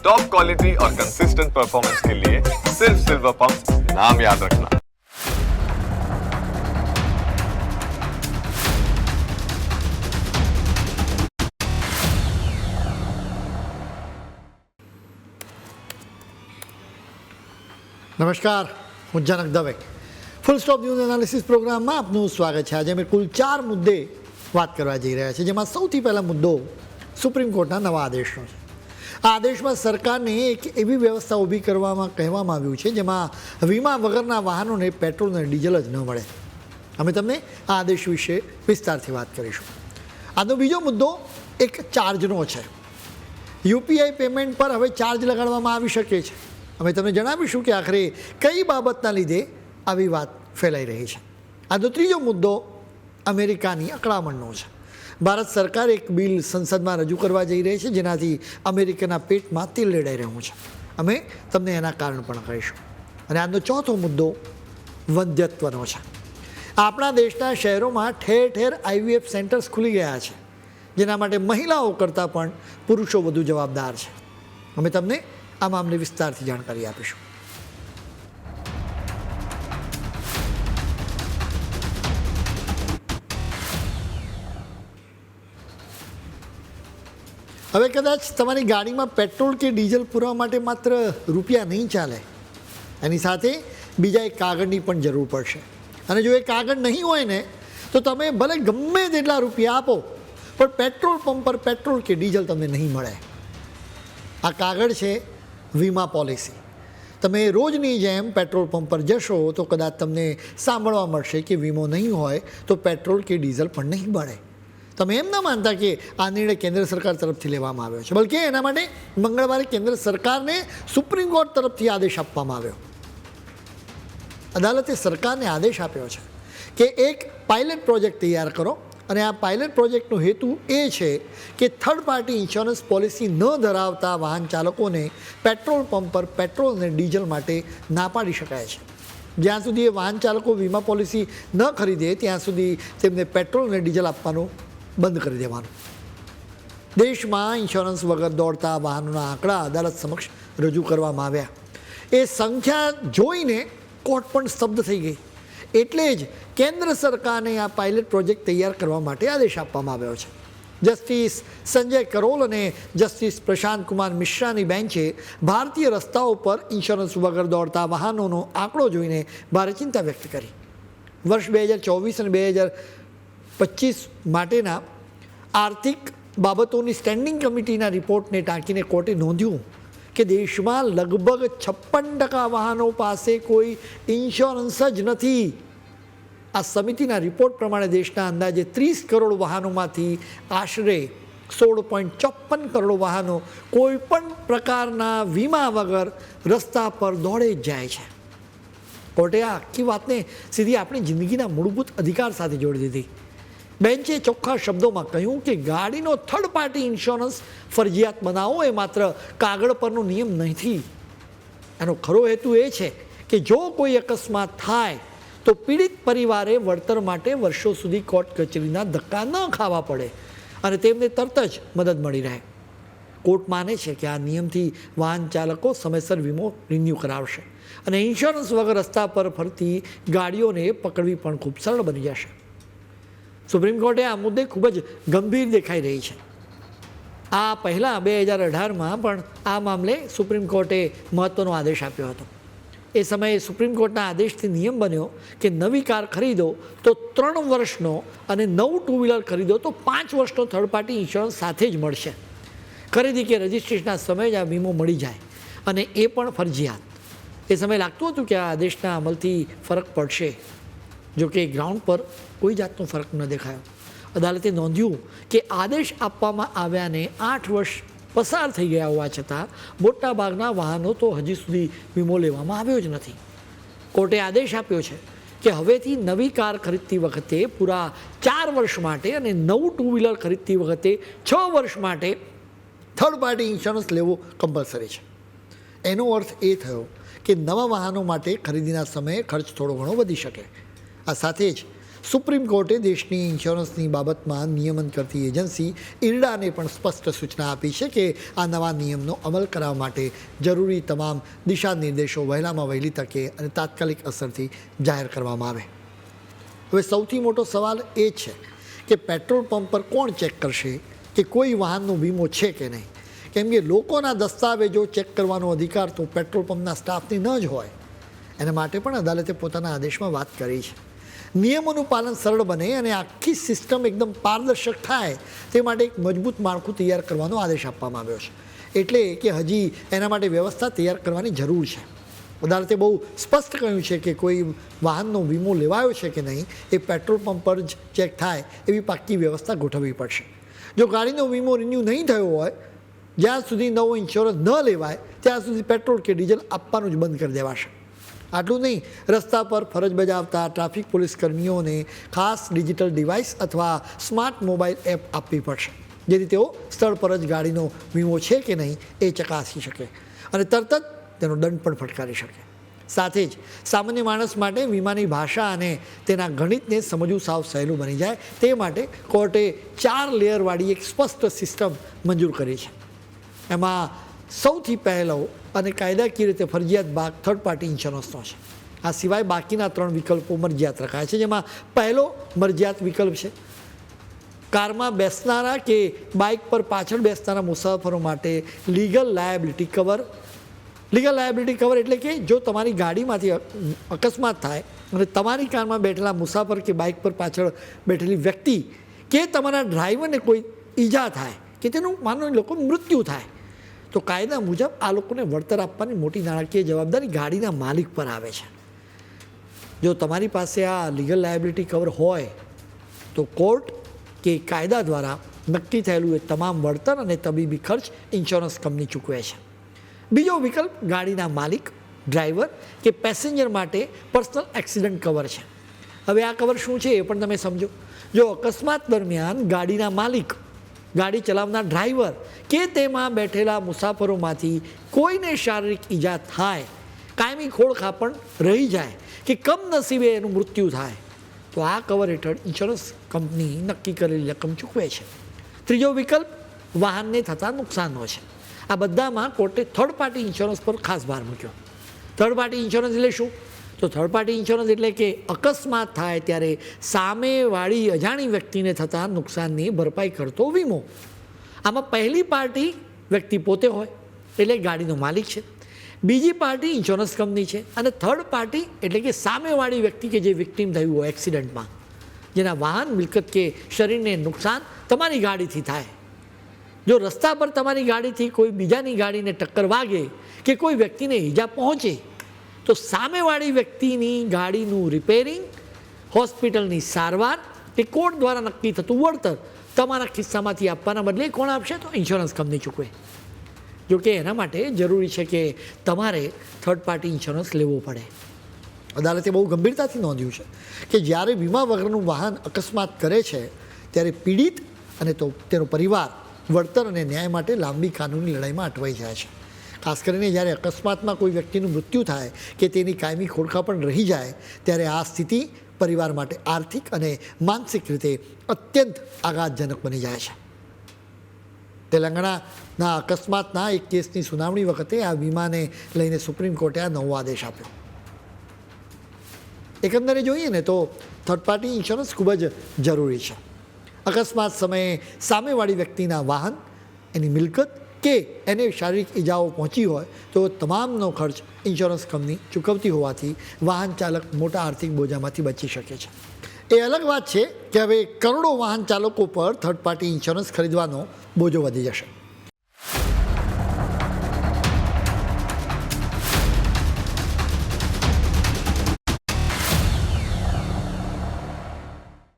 Top quality और consistent performance के लिए सिर्फ सिल्वर पंप नाम याद रखना। નમસ્કાર, હું Janak Dave. Full stop news analysis પ્રોગ્રામમાં આપનું સ્વાગત છે. આજે અમે કુલ 4 મુદ્દે વાત કરવા જઈ રહ્યા છીએ, જેમાં સૌથી પહેલા મુદ્દો સુપ્રીમ કોર્ટના નવા આદેશનો છે. આ આદેશમાં સરકારને એક એવી વ્યવસ્થા ઊભી કરવામાં કહેવામાં આવ્યું છે જેમાં વીમા વગરના વાહનોને પેટ્રોલ અને ડીઝલ જ ન મળે. અમે તમને આ આદેશ વિશે વિસ્તારથી વાત કરીશું. આજનો બીજો મુદ્દો એક ચાર્જનો છે. યુપીઆઈ પેમેન્ટ પર હવે ચાર્જ લગાડવામાં આવી શકે છે. અમે તમને જણાવીશું કે આખરે કઈ બાબતના લીધે આવી વાત ફેલાઈ રહી છે. આજનો ત્રીજો મુદ્દો અમેરિકાની અકળામણનો છે. ભારત સરકાર એક બિલ સંસદમાં રજૂ કરવા જઈ રહી છે જેનાથી અમેરિકાના પેટમાં તિલ રેડાઈ રહ્યું છે. અમે તમને એના કારણ પણ કહીશું. અને આજનો ચોથો મુદ્દો વંધ્યત્વનો છે. આપણા દેશના શહેરોમાં ઠેર ઠેર આઈવીએફ સેન્ટર્સ ખુલી ગયા છે, જેના માટે મહિલાઓ કરતાં પણ પુરુષો વધુ જવાબદાર છે. અમે તમને આ મામલે વિસ્તારથી જાણકારી આપીશું. હવે કદાચ તમારી ગાડીમાં પેટ્રોલ કે ડીઝલ પુરવા માટે માત્ર રૂપિયા નહીં ચાલે, એની સાથે બીજા એક કાગળની પણ જરૂર પડશે. અને જો એ કાગળ નહીં હોય ને તો તમે ભલે ગમે તેટલા રૂપિયા આપો પણ પેટ્રોલ પંપ પર પેટ્રોલ કે ડીઝલ તમને નહીં મળે. આ કાગળ છે વીમા પોલિસી. તમે રોજની જેમ પેટ્રોલ પંપ પર જશો તો કદાચ તમને સાંભળવા મળશે કે વીમો નહીં હોય તો પેટ્રોલ કે ડીઝલ પણ નહીં મળે. તમે એમ ના માનતા કે આ નિર્ણય કેન્દ્ર સરકાર તરફથી લેવામાં આવ્યો છે, બલકે એના માટે મંગળવારે કેન્દ્ર સરકારને સુપ્રીમ કોર્ટ તરફથી આદેશ આપવામાં આવ્યો. અદાલતે સરકારને આદેશ આપ્યો છે કે એક પાયલટ પ્રોજેક્ટ તૈયાર કરો, અને આ પાયલટ પ્રોજેક્ટનો હેતુ એ છે કે થર્ડ પાર્ટી ઇન્સ્યોરન્સ પોલિસી ન ધરાવતા વાહન ચાલકોને પેટ્રોલ પંપ પર પેટ્રોલ અને ડીઝલ માટે ના પાડી શકાય છે. જ્યાં સુધી એ વાહન ચાલકો વીમા પોલિસી ન ખરીદે ત્યાં સુધી તેમને પેટ્રોલ અને ડીઝલ આપવાનું બંધ કરી દેવાનું. દેશમાં ઇન્સ્યોરન્સ વગર દોડતા વાહનોના આંકડા અદાલત સમક્ષ રજૂ કરવામાં આવ્યા. એ સંખ્યા જોઈને કોર્ટ પણ સ્તબ્ધ થઈ ગઈ. એટલે જ કેન્દ્ર સરકારને આ પાયલટ પ્રોજેક્ટ તૈયાર કરવા માટે આદેશ આપવામાં આવ્યો છે. જસ્ટિસ સંજય કરોલ અને જસ્ટિસ પ્રશાંત કુમાર મિશ્રાની બેન્ચે ભારતીય રસ્તાઓ પર ઇન્સ્યોરન્સ વગર દોડતા વાહનોનો આંકડો જોઈને ભારે ચિંતા વ્યક્ત કરી. વર્ષ 2024 અને 2025 માટેના આર્થિક બાબતોની સ્ટેન્ડિંગ કમિટીના રિપોર્ટને ટાંકીને કોર્ટે નોંધ્યું કે દેશમાં લગભગ 56% વાહનો પાસે કોઈ ઇન્સ્યોરન્સ જ નથી. આ સમિતિના રિપોર્ટ પ્રમાણે દેશના અંદાજે 30 કરોડ વાહનોમાંથી આશરે 16.54 કરોડ વાહનો કોઈપણ પ્રકારના વીમા વગર રસ્તા પર દોડે જ જાય છે. કોર્ટે આ આખી વાતને સીધી આપણી જિંદગીના મૂળભૂત અધિકાર સાથે જોડી દીધી. બેન્ચે ચોખ્ખા શબ્દોમાં કહ્યું કે ગાડીનો થર્ડ પાર્ટી ઇન્સ્યોરન્સ ફરજિયાત બનાવવો એ માત્ર કાગળ પરનો નિયમ નથી. એનો ખરો હેતુ એ છે કે જો કોઈ અકસ્માત થાય તો પીડિત પરિવારે વળતર માટે વર્ષો સુધી કોર્ટ કચેરીના ધક્કા ન ખાવા પડે અને તેમને તરત જ મદદ મળી રહે. કોર્ટ માને છે કે આ નિયમથી વાહન ચાલકો સમયસર વીમો રિન્યૂ કરાવશે અને ઇન્સ્યોરન્સ વગર રસ્તા પર ફરતી ગાડીઓને પકડવી પણ ખૂબ સરળ બની જશે. સુપ્રીમ કોર્ટે આ મુદ્દે ખૂબ જ ગંભીર દેખાઈ રહી છે. આ પહેલાં 2018માં પણ આ મામલે સુપ્રીમ કોર્ટે મહત્ત્વનો આદેશ આપ્યો હતો. એ સમયે સુપ્રીમ કોર્ટના આદેશથી નિયમ બન્યો કે નવી કાર ખરીદો તો 3 વર્ષનો અને નવું ટુ વ્હીલર ખરીદો તો 5 વર્ષનો થર્ડ પાર્ટી ઇન્સ્યોરન્સ સાથે જ મળશે. ખરીદી કે રજિસ્ટ્રેશનના સમયે જ આ વીમો મળી જાય અને એ પણ ફરજિયાત. એ સમયે લાગતું હતું કે આ આદેશના અમલથી ફરક પડશે, જો કે ગ્રાઉન્ડ પર કોઈ જાતનો ફરક ન દેખાયો. અદાલતે નોંધ્યું કે આદેશ આપવામાં આવ્યાને 8 વર્ષ પસાર થઈ ગયા હોવા છતાં મોટાભાગના વાહનો તો હજી સુધી વીમો લેવામાં આવ્યો જ નથી. કોર્ટે આદેશ આપ્યો છે કે હવેથી નવી કાર ખરીદતી વખતે પૂરા 4 વર્ષ માટે અને નવું ટુ વ્હીલર ખરીદતી વખતે 6 વર્ષ માટે થર્ડ પાર્ટી ઇન્સ્યોરન્સ લેવો કમ્પલસરી છે. એનો અર્થ એ થયો કે નવા વાહનો માટે ખરીદીના સમયે ખર્ચ થોડો ઘણો વધી શકે. આ સાથે જ સુપ્રીમ કોર્ટે દેશની ઇન્સ્યોરન્સની બાબતમાં નિયમન કરતી એજન્સી ઇરડાને પણ સ્પષ્ટ સૂચના આપી છે કે આ નવા નિયમનો અમલ કરાવવા માટે જરૂરી તમામ દિશા નિર્દેશો વહેલામાં વહેલી તકે અને તાત્કાલિક અસરથી જાહેર કરવામાં આવે. હવે સૌથી મોટો સવાલ એ છે કે પેટ્રોલ પંપ પર કોણ ચેક કરશે કે કોઈ વાહનનો વીમો છે કે નહીં, કેમ કે લોકોના દસ્તાવેજો ચેક કરવાનો અધિકાર તો પેટ્રોલ પંપના સ્ટાફની ન જ હોય. એના માટે પણ અદાલતે પોતાના આદેશમાં વાત કરી છે. નિયમોનું પાલન સરળ બને અને આખી સિસ્ટમ એકદમ પારદર્શક થાય તે માટે એક મજબૂત માળખું તૈયાર કરવાનો આદેશ આપવામાં આવ્યો છે. એટલે કે હજી એના માટે વ્યવસ્થા તૈયાર કરવાની જરૂર છે. અદાલતે બહુ સ્પષ્ટ કહ્યું છે કે કોઈ વાહનનો વીમો લેવાયો છે કે નહીં એ પેટ્રોલ પંપ પર જ ચેક થાય એવી પાક્કી વ્યવસ્થા ગોઠવવી પડશે. જો ગાડીનો વીમો રિન્યૂ નહીં થયો હોય, જ્યાં સુધી નવો ઇન્સ્યોરન્સ ન લેવાય ત્યાં સુધી પેટ્રોલ કે ડીઝલ આપવાનું જ બંધ કરી દેવાશે. આટલું નહીં, રસ્તા પર ફરજ બજાવતા ટ્રાફિક પોલીસ કર્મીઓને ખાસ ડિજિટલ ડિવાઇસ અથવા સ્માર્ટ મોબાઈલ એપ આપવી પડશે, જેથી તેઓ સ્થળ પર જ ગાડીનો વીમો છે કે નહીં એ ચકાસી શકે અને તરત જ તેનો દંડ પણ ફટકારી શકે. સાથે જ સામાન્ય માણસ માટે વીમાની ભાષા અને તેના ગણિતને સમજવું સાવ સહેલું બની જાય તે માટે કોર્ટે 4 લેયરવાળી એક સ્પષ્ટ સિસ્ટમ મંજૂર કરી છે. એમાં સૌથી પહેલો અને કાયદાકીય રીતે ફરજિયાત ભાગ થર્ડ પાર્ટી ઇન્સ્યોરન્સનો છે. આ સિવાય બાકીના 3 વિકલ્પો મરજિયાત રખાય છે, જેમાં પહેલો મરજિયાત વિકલ્પ છે કારમાં બેસનારા કે બાઇક પર પાછળ બેસનારા મુસાફરો માટે legal liability cover. Legal liability cover એટલે કે જો તમારી ગાડીમાંથી અકસ્માત થાય અને તમારી કારમાં બેઠેલા મુસાફર કે બાઇક પર પાછળ બેઠેલી વ્યક્તિ કે તમારા ડ્રાઈવરને કોઈ ઈજા થાય કે તેનું માનો લોકો મૃત્યુ થાય તો કાયદા મુજબ આ લોકોને વળતર આપવાની મોટી નાણાકીય જવાબદારી ગાડીના માલિક પર આવે છે. જો તમારી પાસે આ લીગલ લાયબિલિટી કવર હોય તો કોર્ટ કે કાયદા દ્વારા નક્કી થયેલું એ તમામ વળતર અને તબીબી ખર્ચ ઇન્સ્યોરન્સ કંપની ચૂકવે છે. બીજો વિકલ્પ ગાડીના માલિક, ડ્રાઈવર કે પેસેન્જર માટે પર્સનલ એક્સિડન્ટ કવર છે. હવે આ કવર શું છે એ પણ તમે સમજો. જો અકસ્માત દરમિયાન ગાડીના માલિક, ગાડી ચલાવનાર ડ્રાઈવર કે તેમાં બેઠેલા મુસાફરોમાંથી કોઈને શારીરિક ઈજા થાય, કાયમી ખોળખાપણ રહી જાય કે કમનસીબે એનું મૃત્યુ થાય તો આ કવર હેઠળ ઇન્સ્યોરન્સ કંપની નક્કી કરેલી રકમ ચૂકવે છે. ત્રીજો વિકલ્પ વાહનને થતા નુકસાનનો છે. આ બધામાં કોર્ટે થર્ડ પાર્ટી ઇન્સ્યોરન્સ પર ખાસ ભાર મૂક્યો. થર્ડ પાર્ટી ઇન્સ્યોરન્સ એટલે શું? તો થર્ડ પાર્ટી ઇન્સ્યોરન્સ એટલે કે અકસ્માત થાય ત્યારે સામેવાળી અજાણી વ્યક્તિને થતા નુકસાનની ભરપાઈ કરતો વીમો. આમાં પહેલી પાર્ટી વ્યક્તિ પોતે હોય એટલે ગાડીનો માલિક છે, બીજી પાર્ટી ઇન્સ્યોરન્સ કંપની છે અને થર્ડ પાર્ટી એટલે કે સામેવાળી વ્યક્તિ કે જે વિક્ટીમ થયું હોય એક્સિડન્ટમાં, જેના વાહન, મિલકત કે શરીરને નુકસાન તમારી ગાડીથી થાય. જો રસ્તા પર તમારી ગાડીથી કોઈ બીજાની ગાડીને ટક્કર વાગે કે કોઈ વ્યક્તિને ઈજા પહોંચે તો સામેવાળી વ્યક્તિની ગાડીનું રિપેરિંગ, હોસ્પિટલની સારવાર કે કોર્ટ દ્વારા નક્કી થતું વળતર તમારા ખિસ્સામાંથી આપવાના બદલે કોણ આપશે? તો ઇન્સ્યોરન્સ કંપની ચૂકવે. જોકે એના માટે જરૂરી છે કે તમારે થર્ડ પાર્ટી ઇન્સ્યોરન્સ લેવો પડે. અદાલતે બહુ ગંભીરતાથી નોંધ્યું છે કે જ્યારે વીમા વગરનું વાહન અકસ્માત કરે છે ત્યારે પીડિત અને તો તેનો પરિવાર વળતર અને ન્યાય માટે લાંબી કાનૂની લડાઈમાં અટવાઈ જાય છે. ખાસ કરીને જ્યારે અકસ્માતમાં કોઈ વ્યક્તિનું મૃત્યુ થાય કે તેની કાયમી ખોળખાપણ રહી જાય ત્યારે આ સ્થિતિ પરિવાર માટે આર્થિક અને માનસિક રીતે અત્યંત આઘાતજનક બની જાય છે. તેલંગાણાના અકસ્માતના એક કેસની સુનાવણી વખતે આ વીમાને લઈને સુપ્રીમ કોર્ટે આ નવો આદેશ આપ્યો. એકંદરે જોઈએ ને તો થર્ડ પાર્ટી ઇન્સ્યોરન્સ ખૂબ જ જરૂરી છે. અકસ્માત સમયે સામેવાળી વ્યક્તિના વાહન, એની મિલકત કે એને શારીરિક ઈજાઓ પહોંચી હોય તો તમામનો ખર્ચ ઇન્સ્યોરન્સ કંપની ચૂકવતી હોવાથી વાહન ચાલક મોટા આર્થિક બોજામાંથી બચી શકે છે. એ અલગ વાત છે કે હવે કરોડો વાહન ચાલકો પર થર્ડ પાર્ટી ઇન્સ્યોરન્સ ખરીદવાનો બોજો વધી જશે.